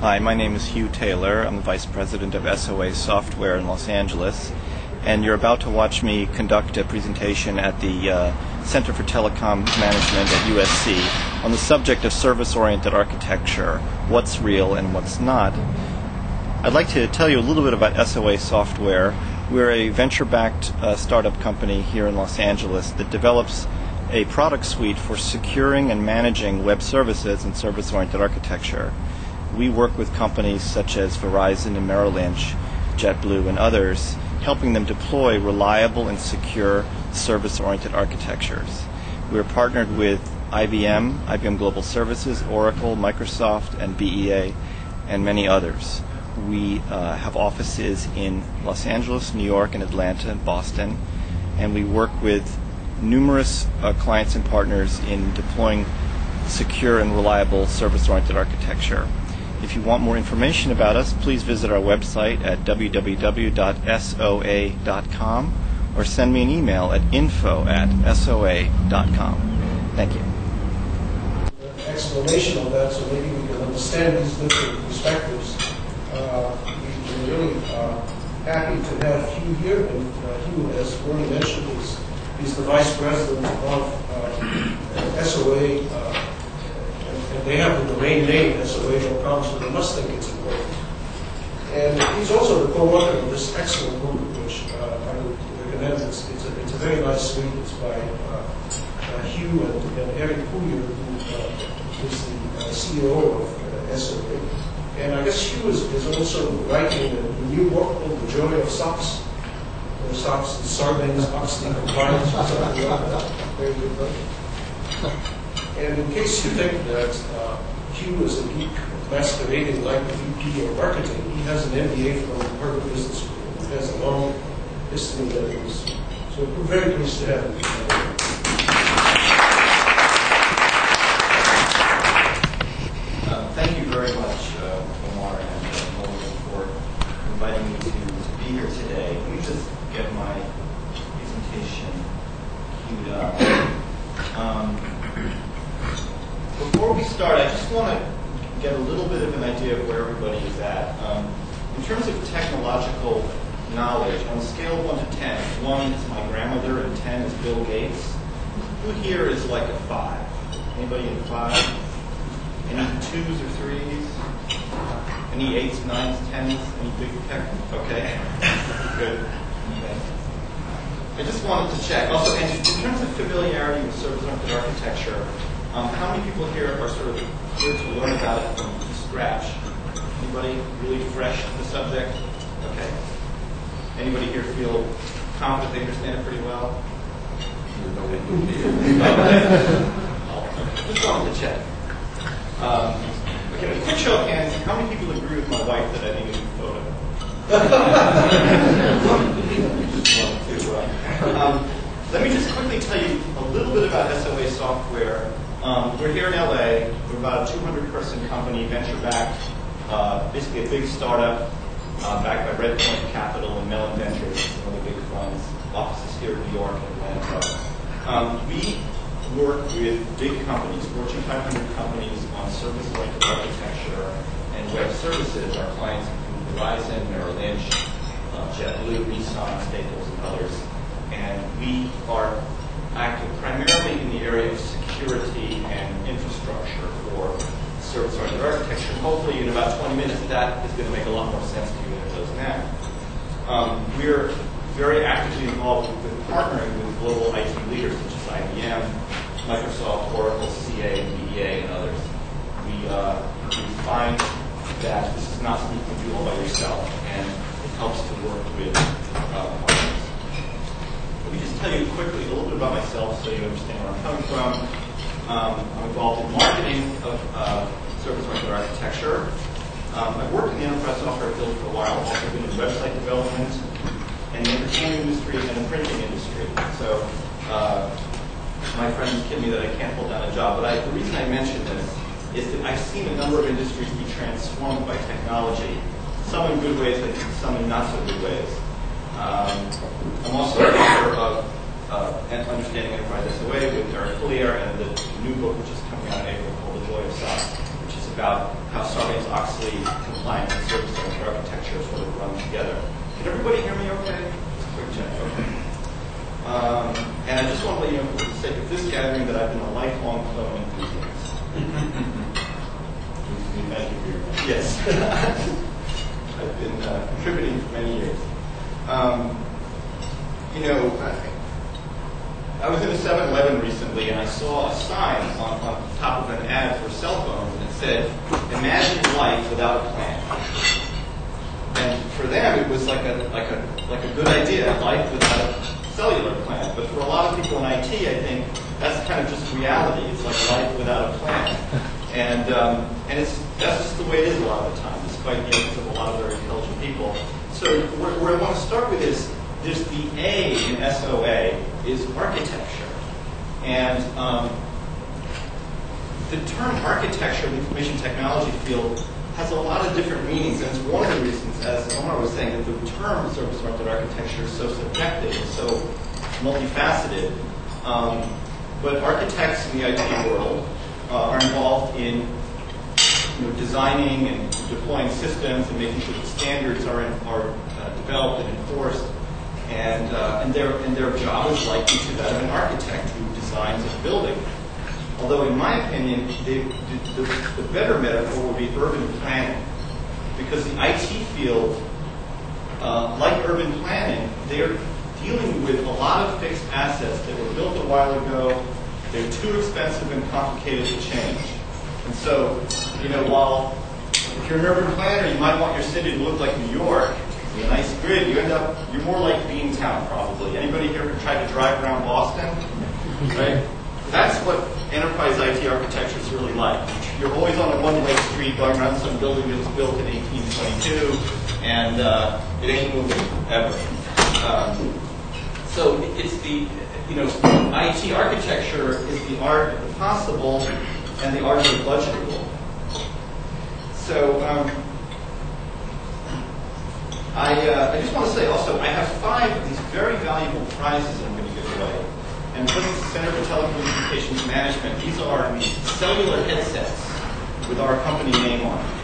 Hi, my name is Hugh Taylor. I'm the Vice President of SOA Software in Los Angeles, and you're about to watch me conduct a presentation at the Center for Telecom Management at USC on the subject of service-oriented architecture, what's real and what's not. I'd like to tell you a little bit about SOA Software. We're a venture-backed startup company here in Los Angeles that develops a product suite for securing and managing web services and service-oriented architecture. We work with companies such as Verizon and Merrill Lynch, JetBlue, and others, helping them deploy reliable and secure service-oriented architectures. We're partnered with IBM Global Services, Oracle, Microsoft, and BEA, and many others. We have offices in Los Angeles, New York, and Atlanta, and Boston, and we work with numerous clients and partners in deploying secure and reliable service-oriented architecture. If you want more information about us, please visit our website at www.soa.com or send me an email at info@soa.com. Thank you. Explanation of that, so maybe we can understand these different perspectives. We're really happy to have Hugh here, and Hugh, as already mentioned, he's the Vice President of SOA. And they have the domain name SOA.com, so they must think it's important. And he's also the co-author of this excellent book, which I would recommend. It's a very nice suite. It's by Hugh and Eric Puyer, who is the CEO of SOA. And I guess Hugh is also writing a new book called The Joy of SOX. SOX is Sarbanes-Oxley Compliance, or something like that. Very good book. And in case you think that Hugh is a geek masquerading like the VP of marketing, he has an MBA from Harvard Business School. He has a long history in that industry. So we're very pleased to have him. Thank you very much, Omar and Logan, for inviting me to be here today. Let me just get my presentation queued up. Before we start, I just want to get a little bit of an idea of where everybody is at. In terms of technological knowledge, on a scale of 1 to 10, 1 is my grandmother and 10 is Bill Gates. Who here is like a 5? Anybody in 5? Any 2s or 3s? Any 8s, 9s, 10s? Any big tech? Okay. Good. Okay. I just wanted to check. Also, and in terms of familiarity with service-oriented architecture, how many people here are sort of here to learn about it from scratch? Anybody really fresh to the subject? Okay. Anybody here feel confident they understand it pretty well? Okay. Just wanted to check. Okay, a quick show of hands. How many people agree with my wife that I need a new photo? Let me just quickly tell you a little bit about SOA Software. We're here in LA. We're about a 200-person company, venture-backed, basically a big startup, backed by Redpoint Capital and Mellon Ventures, some other big funds. Offices here in New York and Atlanta. We work with big companies, Fortune 500 companies, on service-oriented architecture and web services. Our clients include Verizon, Merrill Lynch, JetBlue, Nissan, Staples, and others. And we are active primarily in the area of security and infrastructure for service-oriented architecture. Hopefully, in about 20 minutes, that is going to make a lot more sense to you than it does now. We're very actively involved with partnering with global IT leaders such as IBM, Microsoft, Oracle, CA, BEA, and others. We find that this is not something you can do all by yourself, and it helps to work with partners. Let me just tell you quickly a little bit about myself so you understand where I'm coming from. I'm involved in marketing of service-oriented architecture. I've worked in the enterprise software field for a while. I've also been in website development and the entertainment industry and the printing industry. So my friends kid me that I can't hold down a job, but the reason I mention this is that I've seen a number of industries be transformed by technology, some in good ways and some in not so good ways. I'm also a member of Understanding Enterprise SOA with Eric Puyer and the new book which is coming out in April called The Joy of SOX, which is about how Sarbanes-Oxley compliance and service-oriented architecture sort of run together. Can everybody hear me okay? Just a quick check. Okay. And I just want to let you know, for the sake of this gathering, that I've been a lifelong phone enthusiast. Thank you for your Yes. I've been contributing for many years. I was in a 7-Eleven recently, and I saw a sign on top of an ad for cell phones that said, "Imagine life without a plan." And for them, it was like a good idea, life without a cellular plan. But for a lot of people in IT, I think that's kind of just reality. It's like life without a plan, and that's just the way it is a lot of the time, despite the efforts of a lot of very intelligent people. So where I want to start with is there's the A in SOA is architecture, and the term architecture in the information technology field has a lot of different meanings, and it's one of the reasons, as Omar was saying, that the term service-oriented architecture is so subjective and so multifaceted. But architects in the IT world are involved in designing and deploying systems and making sure that standards are developed and enforced, and their job is likely to that of an architect who designs a building. Although, in my opinion, the better metaphor would be urban planning, because the IT field, like urban planning, they're dealing with a lot of fixed assets that were built a while ago. They're too expensive and complicated to change. And so, while if you're an urban planner, you might want your city to look like New York, with a nice grid, you're more like Beantown, probably. Anybody here ever tried to drive around Boston? Right? That's what enterprise IT architecture is really like. You're always on a one-way street going around some building that was built in 1822, and it ain't moving ever. So it's the, IT architecture is the art of the possible and the art of the budgetable. So I just want to say also, I have 5 of these very valuable prizes that I'm going to give away. And because it's the Center for Telecommunications Management, these are cellular headsets with our company name on them,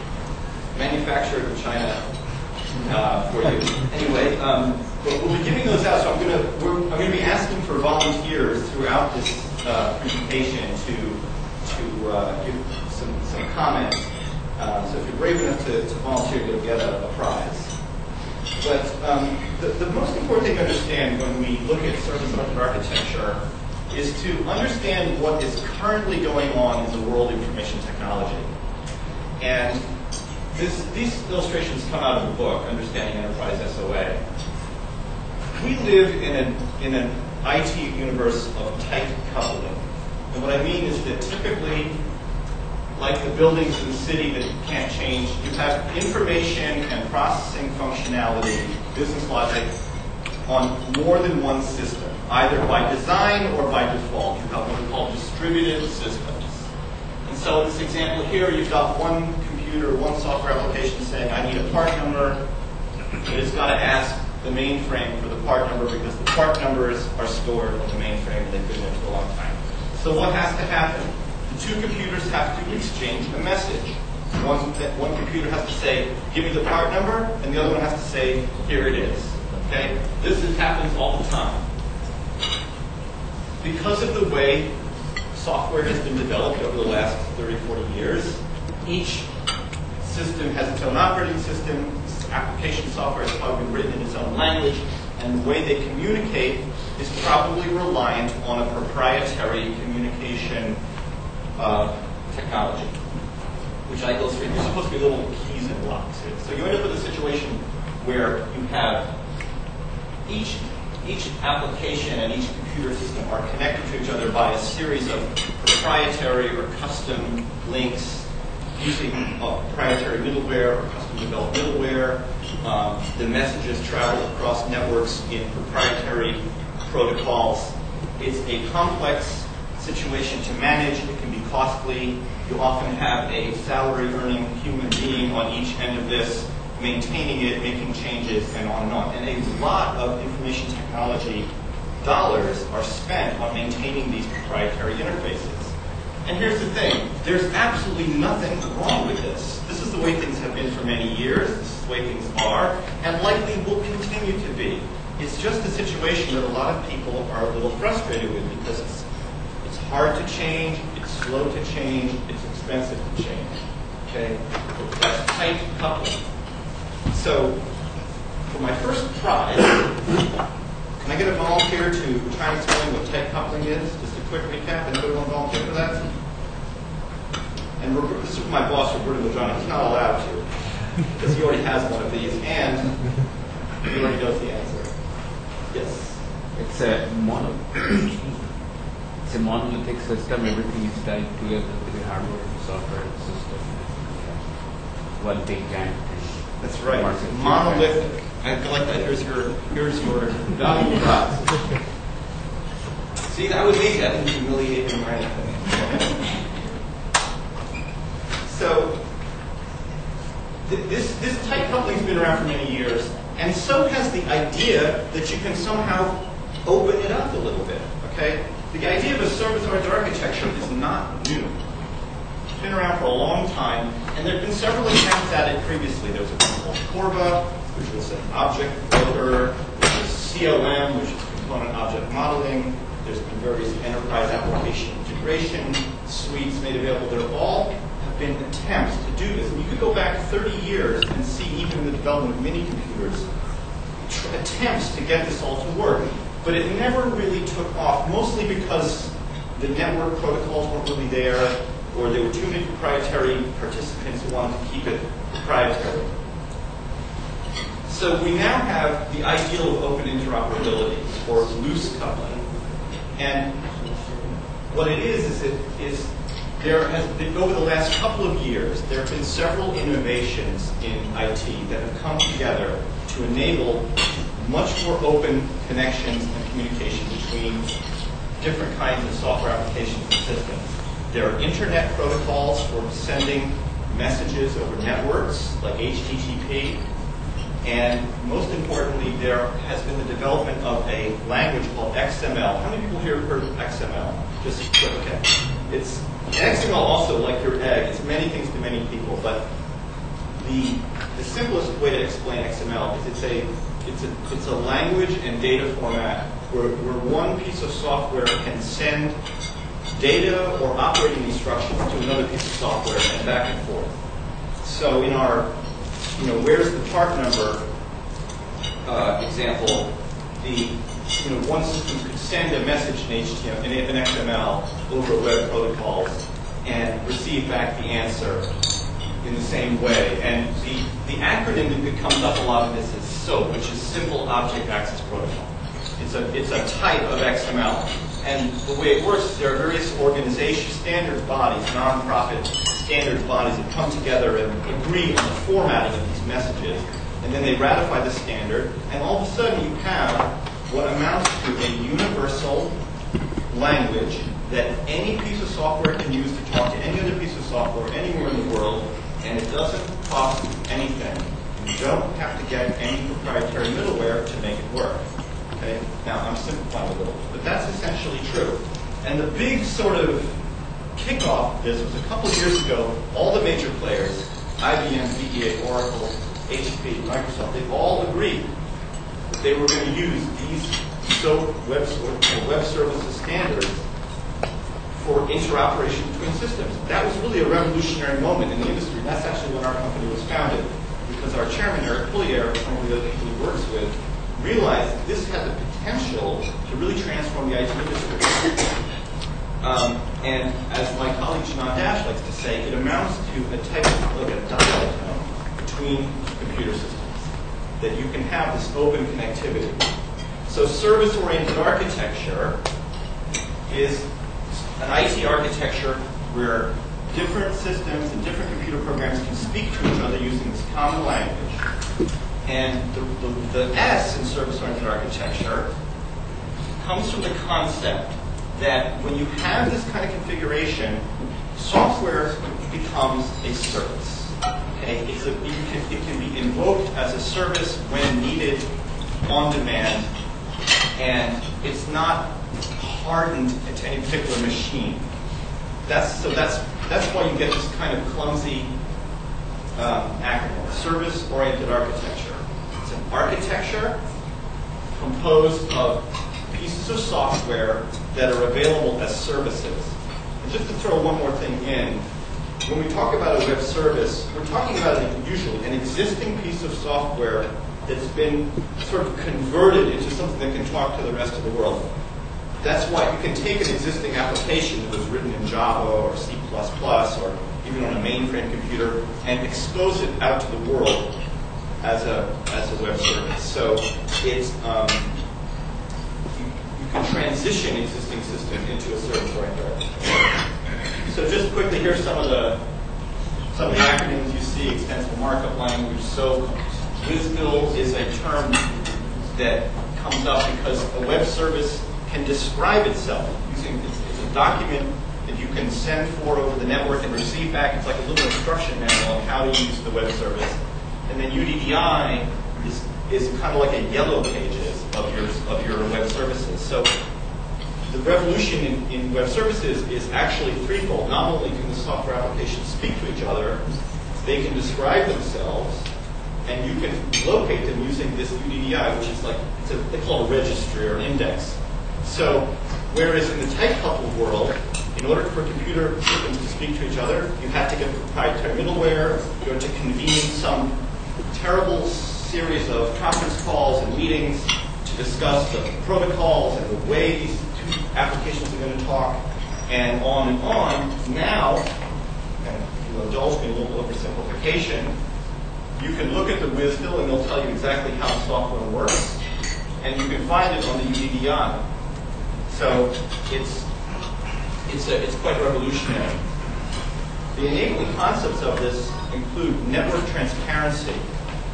manufactured in China for you. Anyway, but we'll be giving those out. So I'm going to be asking for volunteers throughout this presentation to give some comments. So if you're brave enough to volunteer, you'll get a prize. But the most important thing to understand when we look at service-oriented architecture is to understand what is currently going on in the world of information technology. And these illustrations come out of a book, Understanding Enterprise SOA. We live in an IT universe of tight coupling. And what I mean is that typically, like the buildings in the city that can't change, you have information and processing functionality, business logic, on more than one system, either by design or by default. You have what are called distributed systems. And so in this example here, you've got one computer, one software application saying, I need a part number, but it's got to ask the mainframe for the part number because the part numbers are stored in the mainframe and they've been there for a long time. So what has to happen? The 2 computers have to exchange a message. One computer has to say, give me the part number, and the other one has to say, here it is. Okay? This happens all the time. Because of the way software has been developed over the last 30, 40 years, each system has its own operating system. Application software has probably been written in its own language, and the way they communicate is probably reliant on a proprietary communication technology, which I illustrate. There's supposed to be little keys and blocks here. So you end up with a situation where you have each application and each computer system are connected to each other by a series of proprietary or custom links using proprietary middleware or custom developed middleware. The messages travel across networks in proprietary protocols. It's a complex situation to manage. It can be costly. You often have a salary-earning human being on each end of this, maintaining it, making changes, and on and on. And a lot of information technology dollars are spent on maintaining these proprietary interfaces. And here's the thing, there's absolutely nothing wrong with this. This is the way things have been for many years, this is the way things are, and likely will continue to be. It's just a situation that a lot of people are a little frustrated with because it's hard to change, it's slow to change, it's expensive to change. Okay? That's tight coupling. So, for my first prize, can I get a volunteer to try and explain what tight coupling is? Just a quick recap. Anybody want to volunteer for that? And this is my boss, Roberto Lojano. He's not allowed to because he already has one of these and he already knows the answer. Yes. It's a monolithic system. Everything is tied together with the hardware and software system. One big giant thing. That's right. Monolithic. I like that. Here's your valuable prize. See, that was easy. I didn't humiliate him or anything. So, this tight coupling's been around for many years, and so has the idea that you can somehow open it up a little bit. Okay? The idea of a service-oriented architecture is not new. It's been around for a long time, and there have been several attempts at it previously. There was a one called Corba, which was an object builder. There was COM, which is component object modeling. There's been various enterprise application integration suites made available. There all have been attempts to do this. And you could go back 30 years and see, even in the development of mini computers, attempts to get this all to work. But it never really took off, mostly because the network protocols weren't really there, or there were too many proprietary participants who wanted to keep it proprietary. So we now have the ideal of open interoperability, or loose coupling. And what it is there has been, over the last couple of years, there have been several innovations in IT that have come together to enable much more open connections and communication between different kinds of software applications and systems. There are internet protocols for sending messages over networks, like HTTP. And most importantly, there has been the development of a language called XML. How many people here have heard of XML? Just okay. It's XML also, like your egg, it's many things to many people, but the simplest way to explain XML is it's a language and data format where one piece of software can send data or operating instructions to another piece of software and back and forth. So in our, where's the part number example, one system could send a message in HTML, in XML over web protocols and receive back the answer in the same way. And the acronym that comes up a lot of this is SOA, which is Simple Object Access Protocol. It's a type of XML. And the way it works is there are various organization standards bodies, nonprofit standards bodies that come together and agree on the formatting of these messages. And then they ratify the standard. And all of a sudden you have what amounts to a universal language that any piece of software can use to talk to any other piece of software anywhere in the world. And it doesn't cost anything. You don't have to get any proprietary middleware to make it work. Okay? Now, I'm simplifying a little, but that's essentially true. And the big sort of kickoff of this was a couple of years ago. All the major players, IBM, VEA, Oracle, HP, Microsoft, they all agreed that they were going to use these SOAP web services standards for interoperation between systems. That was really a revolutionary moment in the industry. That's actually when our company was founded, because our chairman, Eric Pullier, one of the other people he works with, realized that this had the potential to really transform the IT industry. And as my colleague Shannon Dash likes to say, it amounts to a type of like a dial tone between computer systems, that you can have this open connectivity. So service-oriented architecture is an IT architecture where different systems and different computer programs can speak to each other using this common language. And the S in service-oriented architecture comes from the concept that when you have this kind of configuration, software becomes a service. Okay? It can be invoked as a service when needed, on demand, and it's not hardened to any particular machine. That's why you get this kind of clumsy acronym, service-oriented architecture. It's an architecture composed of pieces of software that are available as services. And just to throw one more thing in, when we talk about a web service, we're talking about usually an existing piece of software that's been sort of converted into something that can talk to the rest of the world. That's why you can take an existing application that was written in Java or C++ or even on a mainframe computer and expose it out to the world as a web service. So it's you can transition existing system into a service-oriented architecture. So just quickly, here's some of the acronyms you see: extensible markup language. So WSDL is a term that comes up because a web service can describe itself using it's a document that you can send forward over the network and receive back. It's like a little instruction manual on how to use the web service. And then UDDI is kind of like a yellow pages of your web services. So the revolution in web services is actually threefold. Not only can the software applications speak to each other, they can describe themselves, and you can locate them using this UDDI, which is like they call it a registry or an index. So whereas in the tight-coupled world, in order for computer systems to speak to each other, you had to get proprietary middleware, you had to convene some terrible series of conference calls and meetings to discuss the protocols and the way these two applications are going to talk, and on and on. Now, and if you'll indulge me a little oversimplification, you can look at the WSDL and they'll tell you exactly how the software works, and you can find it on the UDDI. So it's quite revolutionary. The enabling concepts of this include network transparency.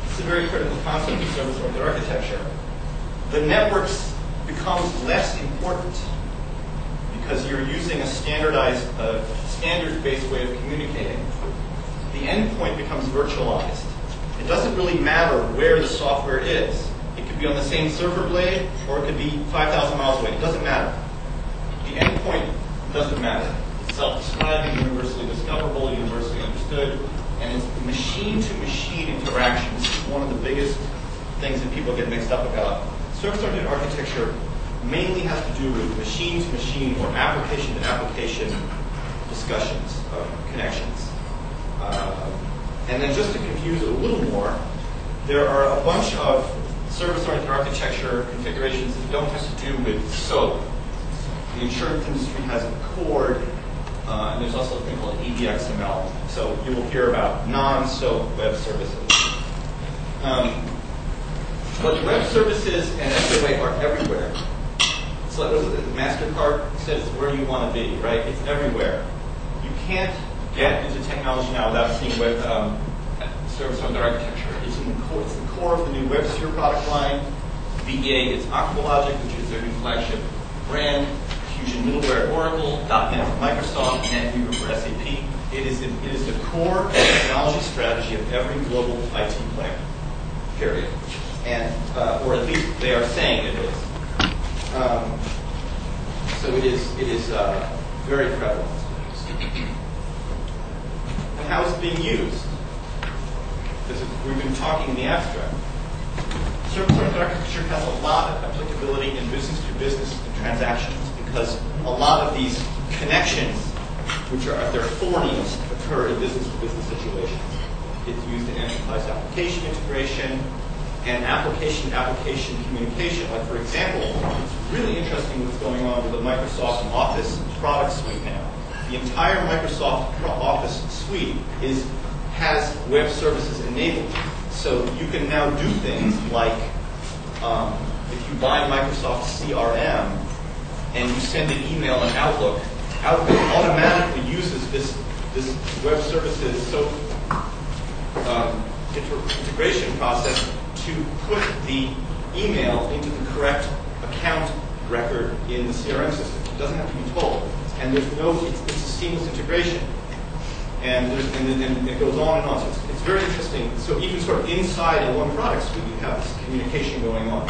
It's a very critical concept of service-oriented architecture. The networks becomes less important because you're using a standardized, standards-based way of communicating. The endpoint becomes virtualized. It doesn't really matter where the software is. It could be on the same server blade, or it could be 5,000 miles away. It doesn't matter. The endpoint doesn't matter. It's self-describing, universally discoverable, universally understood, and it's machine-to-machine interactions. This is one of the biggest things that people get mixed up about. Service-oriented architecture mainly has to do with machine-to-machine or application-to-application discussions, connections. And then just to confuse it a little more, there are a bunch of service-oriented architecture configurations that don't have to do with SOA. The insurance industry has a CORD, and there's also a thing called EDXML. So you will hear about non-SOA web services. But web services and SOA are everywhere. So MasterCard says it's where you want to be, right? It's everywhere. You can't get into technology now without seeing web service-oriented architecture. It's the core of the new WebSphere product line. VBA is Aqualogic, which is their new flagship brand. Fusion Middleware at Oracle, .NET for Microsoft, NetWeaver for SAP. It is the core technology strategy of every global IT player, period. And, or at least they are saying it is. So it is very prevalent. And how is it being used? Because we've been talking in the abstract. Service-oriented architecture has a lot of applicability in business-to-business transactions because a lot of these connections, which are at their thorniest, occur in business-to-business situations. It's used in enterprise application integration and application-to-application communication. Like, for example, it's really interesting what's going on with the Microsoft Office product suite now. The entire Microsoft Office suite has web services enabled. So you can now do things like if you buy Microsoft CRM and you send an email in Outlook automatically uses this web services integration process to put the email into the correct account record in the CRM system. It doesn't have to be told. And it's a seamless integration. And it goes on and on. So it's very interesting. So even sort of inside of one product suite, you have this communication going on,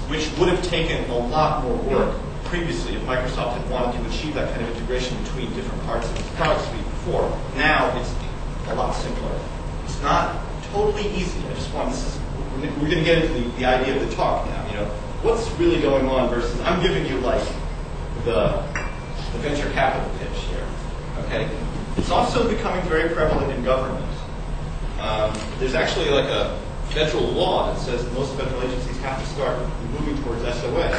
which would have taken a lot more work previously, if Microsoft had wanted to achieve that kind of integration between different parts of its product suite before. Now it's a lot simpler. It's not totally easy. We're going to get into the idea of the talk now. What's really going on versus, I'm giving you like the venture capital pitch here. Okay? It's also becoming very prevalent in government. There's actually like a federal law that says that most federal agencies have to start moving towards SOA.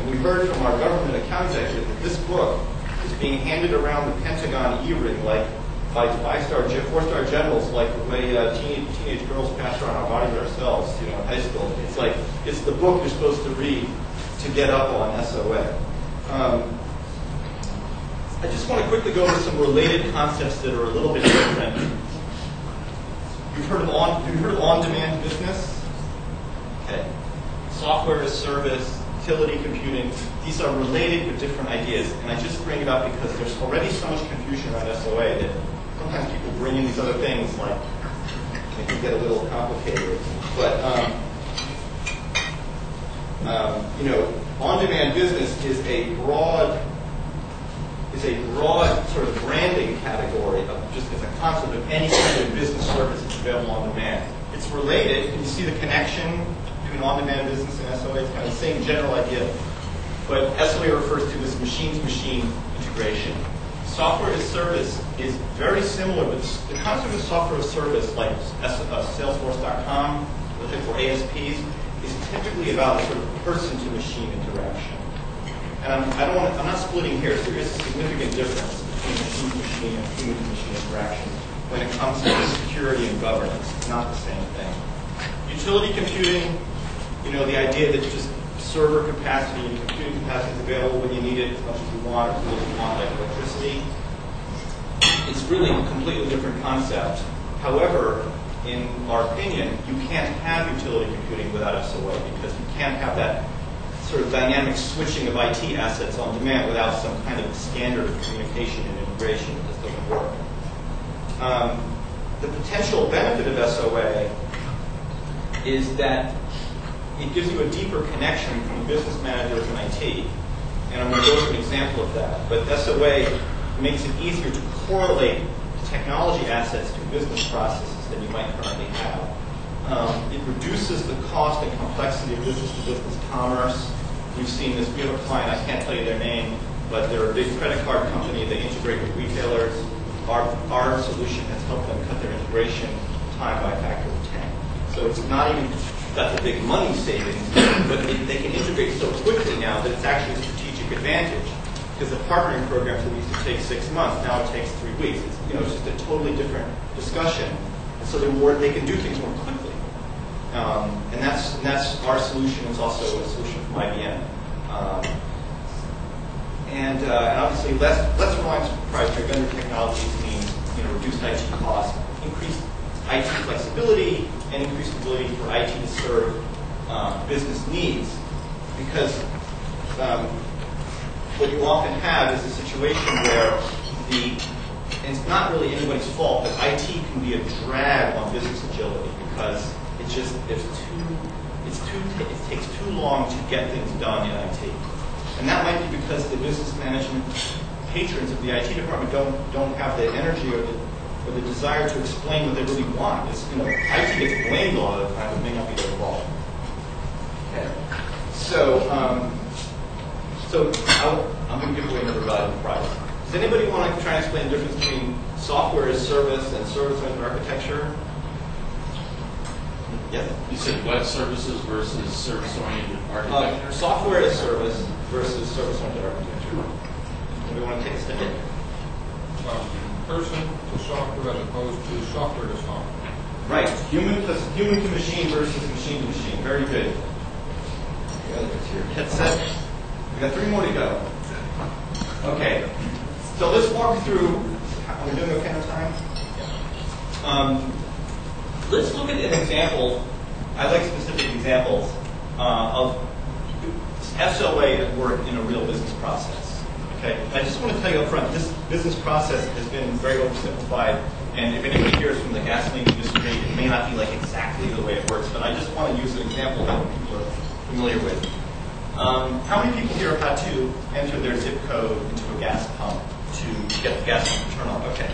And we heard from our government account executive that this book is being handed around the Pentagon E-ring like by four-star generals, like the way teenage girls pass around our bodies ourselves, in high school. It's like, it's the book you're supposed to read to get up on SOA. I just want to quickly go over some related concepts that are a little bit different. You've heard of on-demand business? Okay. Software as service, utility computing, these are related but different ideas. And I just bring it up because there's already so much confusion around SOA that sometimes people bring in these other things like they can get a little complicated. But on-demand business is a broad sort of branding category of just as a concept of any kind of business service that's available on demand. It's related. Can you see the connection between on-demand business and SOA? It's kind of the same general idea. But SOA refers to this machine-to-machine integration. Software as service is very similar, but the concept of software as service, like Salesforce.com, or ASPs, is typically about sort of person-to-machine interaction. And I'm not splitting here, so there's a significant difference between machine-to-machine and human-to-machine interaction when it comes to security and governance. It's not the same thing. Utility computing, the idea that just server capacity and computing capacity is available when you need it as much as you want, or as little as you want, like electricity. It's really a completely different concept. However, in our opinion, you can't have utility computing without SOA because you can't have that sort of dynamic switching of IT assets on demand without some kind of standard of communication and integration. It just doesn't work. The potential benefit of SOA is that it gives you a deeper connection between business managers and IT. And I'm going to go through an example of that. But SOA makes it easier to correlate technology assets to business processes than you might currently have. It reduces the cost and complexity of business-to-business commerce. We've seen this. We have a client, I can't tell you their name, but they're a big credit card company. They integrate with retailers. Our solution has helped them cut their integration time by a factor of 10. So it's not even that's a big money savings, but they can integrate so quickly now that it's actually a strategic advantage. Because the partnering programs that used to take 6 months, now it takes 3 weeks. It's just a totally different discussion. And so they can do things more quickly. And that's our solution. It's also a solution from IBM. And obviously, less reliance on proprietary vendor technologies means reduced IT costs, increased IT flexibility, and increased ability for IT to serve business needs. Because what you often have is a situation where and it's not really anybody's fault, but IT can be a drag on business agility because it takes too long to get things done in IT. And that might be because the business management patrons of the IT department don't have the energy or the desire to explain what they really want. IT gets blamed a lot of the time, but it may not be their fault. Okay. So I'm going to give away another valuable prize. Does anybody want to try and explain the difference between software as service and service-oriented architecture? Yes? You said web services versus service-oriented architecture? Software as service versus service-oriented architecture. Do we want to take a step in? Person to software as opposed to software to software. Right. Human to machine versus machine to machine. Very good. Your headset. We've got 3 more to go. Okay. So let's walk through. Are we doing okay on time? Let's look at an example. I like specific examples of SOA at work in a real business process. Okay. I just want to tell you up front, this business process has been very oversimplified. And if anybody here is from the gasoline industry, it may not be like exactly the way it works. But I just want to use an example that people are familiar with. How many people here have had to enter their zip code into a gas pump to get the gas pump to turn on? Okay.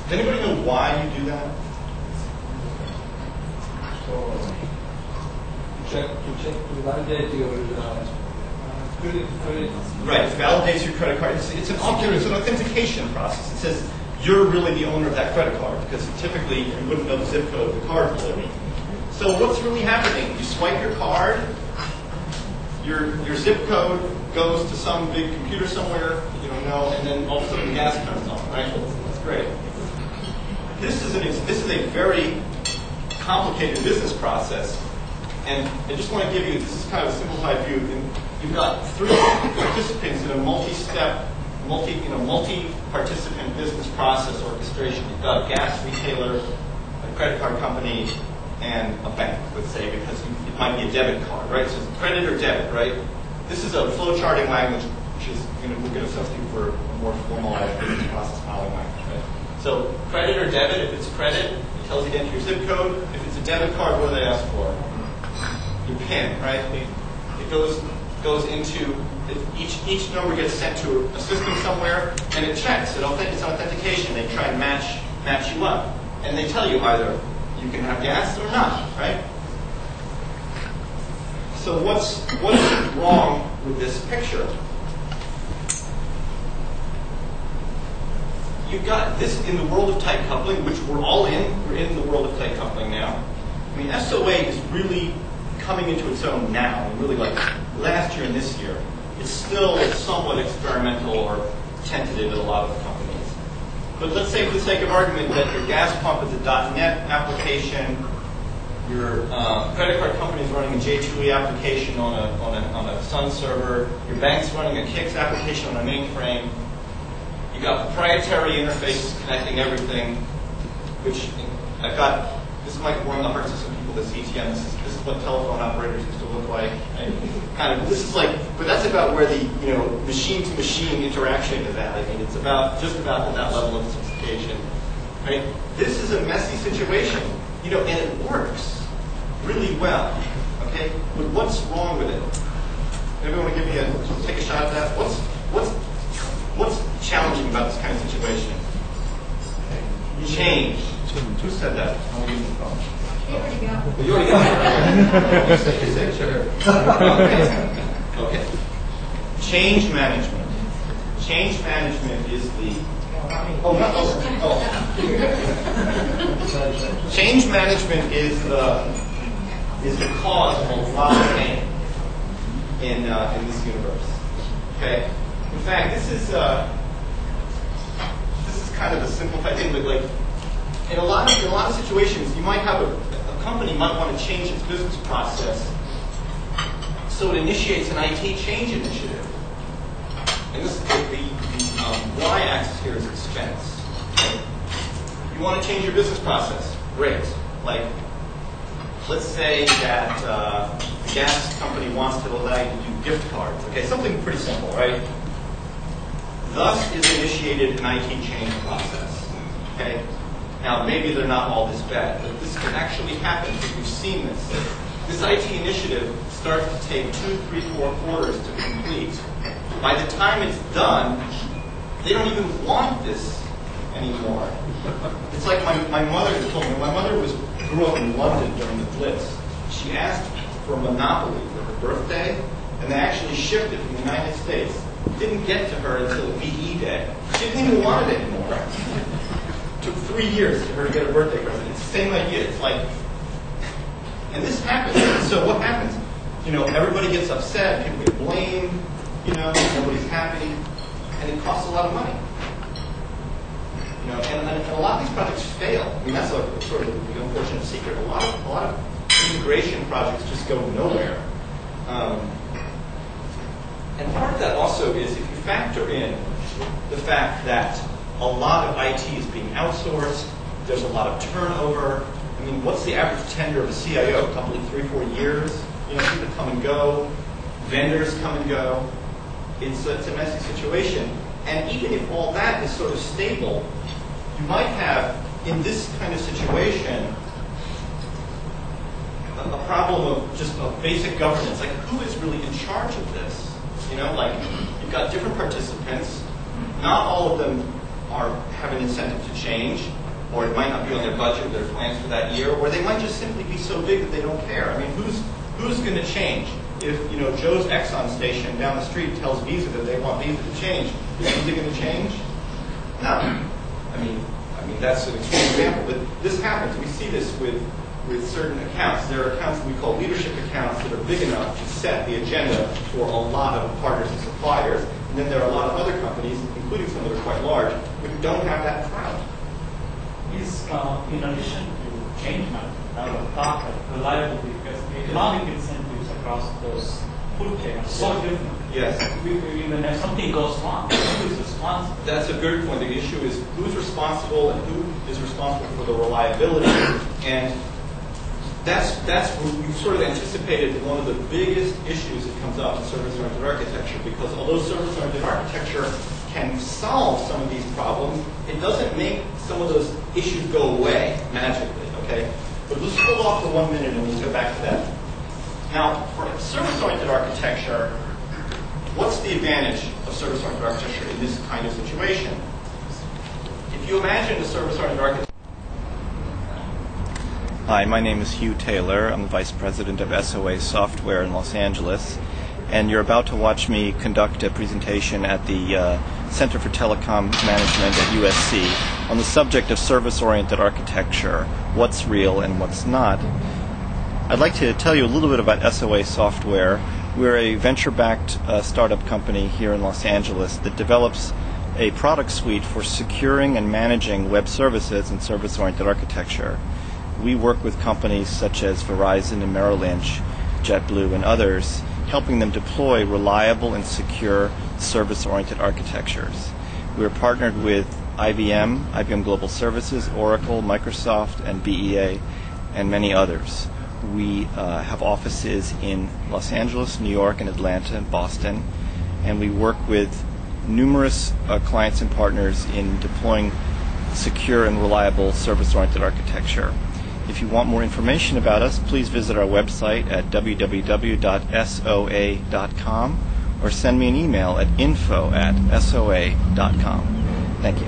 Does anybody know why you do that? To validate your credit. Right, it validates your credit card. It's an authentication process. It says you're really the owner of that credit card because typically you wouldn't know the zip code of the card holder. So what's really happening? You swipe your card, your zip code goes to some big computer somewhere you don't know, and then all of a sudden the gas comes on, right? That's great. This is a very complicated business process, and I just want to give you, this is kind of a simplified view. You've got 3 participants in a multi-step, multi-participant business process orchestration. You've got a gas retailer, a credit card company, and a bank, let's say, because it might be a debit card, right? So it's credit or debit, right? This is a flowcharting language, which is we're going to substitute for a more formalized business process modeling language, right? So credit or debit, if it's credit, it tells you to enter your zip code. If it's a debit card, what do they ask for? Your PIN, right? It goes into, each number gets sent to a system somewhere, and it checks. It's authentication. They try and match you up. And they tell you either you can have gas or not, right? So what's wrong with this picture? You've got this in the world of tight coupling, which we're all in. We're in the world of tight coupling now. I mean, SOA is really coming into its own now, and really like last year and this year. It's still somewhat experimental or tentative at a lot of companies. But let's say, for the sake of argument, that your gas pump is a .NET application, your credit card company is running a J2E application on a Sun server, your bank's running a KIX application on a mainframe. You've got proprietary interfaces connecting everything, which I've got. This might warm the hearts of some people. This ETN. This is what telephone operators used to look like. Right? Kind of. This is like, but that's about where the machine-to-machine interaction is at. I mean, it's just about at that level of sophistication. Right? This is a messy situation, and it works really well. Okay, but what's wrong with it? Anybody want to take a shot at that? What's challenging about this kind of situation? Change. Who said that? I'm using the phone. You already got it. You already got it. Okay. Change management. Change management is the. Change management is the cause of a lot of pain in this universe. Okay. In fact, this is kind of a simplified thing, but like in a lot of situations, you might have a company might want to change its business process, so it initiates an IT change initiative. And this the y-axis here is expense. You want to change your business process, great. Like, let's say that the gas company wants to allow you to do gift cards. Okay, something pretty simple, right? Thus is initiated an IT change process. Okay? Now, maybe they're not all this bad, but this can actually happen because we've seen this. This IT initiative starts to take 2, 3, 4 quarters to complete. By the time it's done, they don't even want this anymore. It's like my mother told me. My mother grew up in London during the Blitz. She asked for Monopoly for her birthday, and they actually shipped it from the United States. It didn't get to her until VE Day. She didn't even want it anymore. It took 3 years for her to get a birthday present. It's the same idea. It's like, and this happens. So what happens? Everybody gets upset. People get blamed. Nobody's happy, and it costs a lot of money. And a lot of these projects fail. I mean, that's sort of the unfortunate secret. A lot of integration projects just go nowhere. And part of that also is if you factor in the fact that a lot of IT is being outsourced, there's a lot of turnover. I mean, what's the average tenure of a CIO? A couple of 3, 4 years. People come and go, vendors come and go. It's a messy situation. And even if all that is sort of stable, you might have, in this kind of situation, a problem of just basic governance. Like, who is really in charge of this? You know, like, you've got different participants. Not all of them have an incentive to change, or it might not be on their budget or their plans for that year, or they might just simply be so big that they don't care. I mean, who's going to change? If, you know, Joe's Exxon station down the street tells Visa that they want Visa to change, is Visa going to change? No. I mean, that's an extreme example, but this happens. We see this with certain accounts. There are accounts that we call leadership accounts that are big enough to set the agenda for a lot of partners and suppliers, and then there are a lot of other companies, including some that are quite large, who don't have that crowd. Is in addition to change management, talk about reliability, because the economic incentives across those food chains are so different. Yes. Even if something goes wrong, who is responsible? That's a good point. The issue is who's responsible and who is responsible for the reliability. And that's we've sort of anticipated one of the biggest issues that comes up in service-oriented architecture, because although service-oriented architecture can solve some of these problems, it doesn't make some of those issues go away magically, okay? But let's hold off for 1 minute and we'll go back to that. Now, for service-oriented architecture, what's the advantage of service-oriented architecture in this kind of situation? If you imagine a service-oriented architecture... Hi, my name is Hugh Taylor. I'm the Vice President of SOA Software in Los Angeles. And you're about to watch me conduct a presentation at the Center for Telecom Management at USC on the subject of service-oriented architecture, what's real and what's not. I'd like to tell you a little bit about SOA Software. We're a venture-backed startup company here in Los Angeles that develops a product suite for securing and managing web services and service-oriented architecture. We work with companies such as Verizon and Merrill Lynch, JetBlue, and others, helping them deploy reliable and secure service-oriented architectures. We're partnered with IBM Global Services, Oracle, Microsoft, and BEA, and many others. We have offices in Los Angeles, New York, and Atlanta, and Boston, and we work with numerous clients and partners in deploying secure and reliable service-oriented architecture. If you want more information about us, please visit our website at www.soa.com or send me an email at info@soa.com. Thank you.